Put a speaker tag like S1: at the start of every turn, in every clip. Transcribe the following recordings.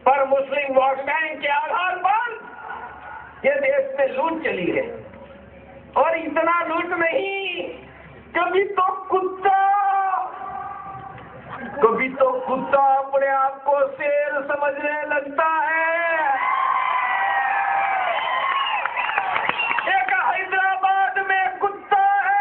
S1: पर मुस्लिम vote bank के आधार पर ये देश में लूट चली है। और इतना लूट नहीं, कभी तो कुत्ता अपने आप को शेर समझने लगता है। एक हैदराबाद में कुत्ता है,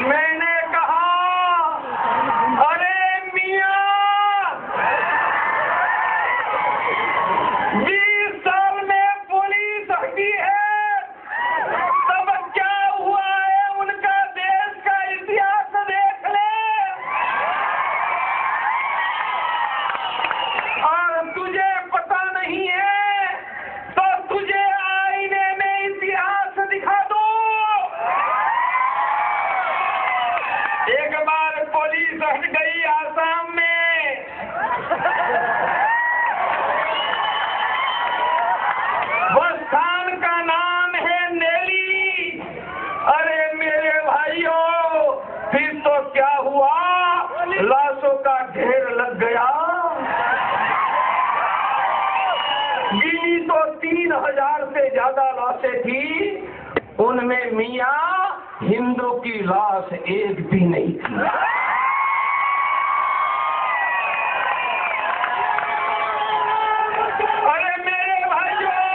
S1: मैंने कहा अरे मियां 20 साल में पुलिस हटी है, तब क्या हुआ है उनका देश का इतिहास देख ले। और तुझे पता नहीं है तो तुझे आईने में इतिहास दिखा दो। एक बार पुलिस हट गई आसाम में, वो स्थान का नाम है नेली। अरे मेरे भाइयों, फिर तो क्या हुआ, लाशों का ढेर लग गया। गिनी तो 3000 से ज्यादा लाशें थी, उनमें मियां हिंदू की लाश एक भी नहीं थी। अरे मेरे भाइयों,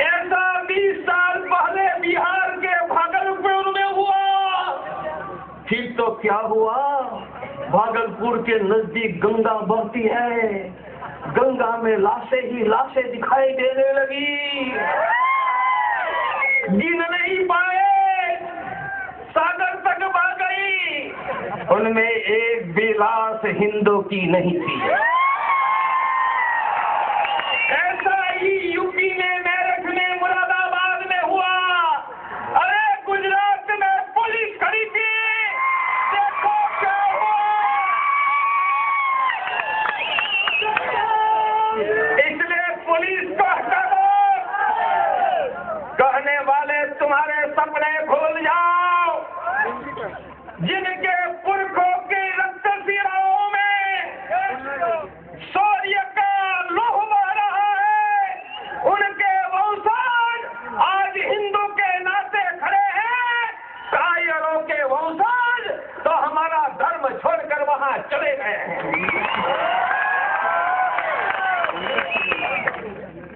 S1: ऐसा 20 साल पहले बिहार के भागलपुर में हुआ। फिर तो क्या हुआ, भागलपुर के नजदीक गंगा बहती है, गंगा में लाशें ही लाशें दिखाई देने लगी। गिन नहीं पाए, सागर तक बह गई, उनमें एक भी लाश हिंदू की नहीं थी। ऐसा ही यूपी में, मेरठ में, मुरादाबाद में हुआ। अरे गुजरात में पुलिस खड़ी थी, देखो क्या हुआ। इसलिए पुलिस को हटा दो। कहने वाले तुम्हारे सपने भूल जाओ, जिनके पुरखों की रक्त सिराओं में शौर्य का लौह बह रहा है, उनके वंशज आज हिंदू के नाते खड़े हैं। कायरों के वंशज तो हमारा धर्म छोड़कर वहां चले गए हैं।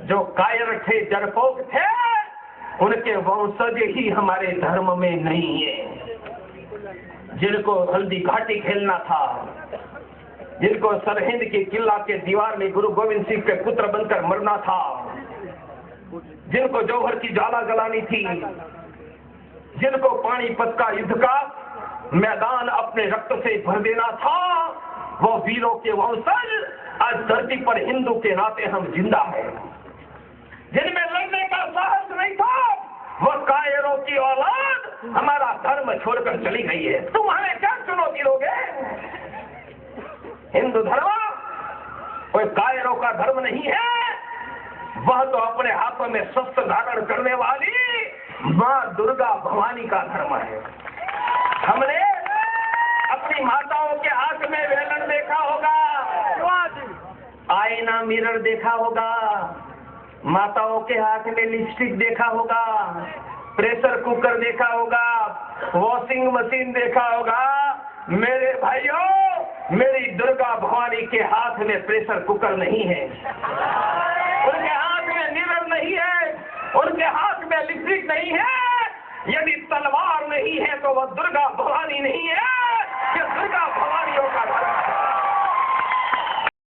S1: जो कायर थे, डरपोक थे, उनके वंशज ही हमारे धर्म में नहीं है। जिनको हल्दी घाटी खेलना था, जिनको सरहिंद के किला के दीवार में गुरु गोविंद सिंह के पुत्र बनकर मरना था, जिनको जौहर की ज्वाला जलानी थी, जिनको पानीपत का युद्ध का मैदान अपने रक्त से भर देना था, वो वीरों के वंशज आज धरती पर हिंदू के नाते हम जिंदा हैं। जिनमें लड़ने का साहस नहीं था, वो कायरों की औलाद हमारा धर्म छोड़कर चली गई है। तुम्हारे क्या चुनौती लोगे? हिंदू धर्म कोई कायरों का धर्म नहीं है, वह तो अपने हाथों में शस्त्र धारण करने वाली माँ दुर्गा भवानी का धर्म है। हमने अपनी माताओं के हाथ में वेलन देखा होगा, आईना मिरर देखा होगा, माताओं के हाथ में लिपस्टिक देखा होगा, प्रेशर कुकर देखा होगा, वॉशिंग मशीन देखा होगा। मेरे भाइयों, मेरी दुर्गा भवानी के हाथ में प्रेशर कुकर नहीं है, उनके हाथ में मिरर नहीं है, उनके हाथ में लिपस्टिक नहीं है। यदि तलवार नहीं है तो वह दुर्गा भवानी नहीं है।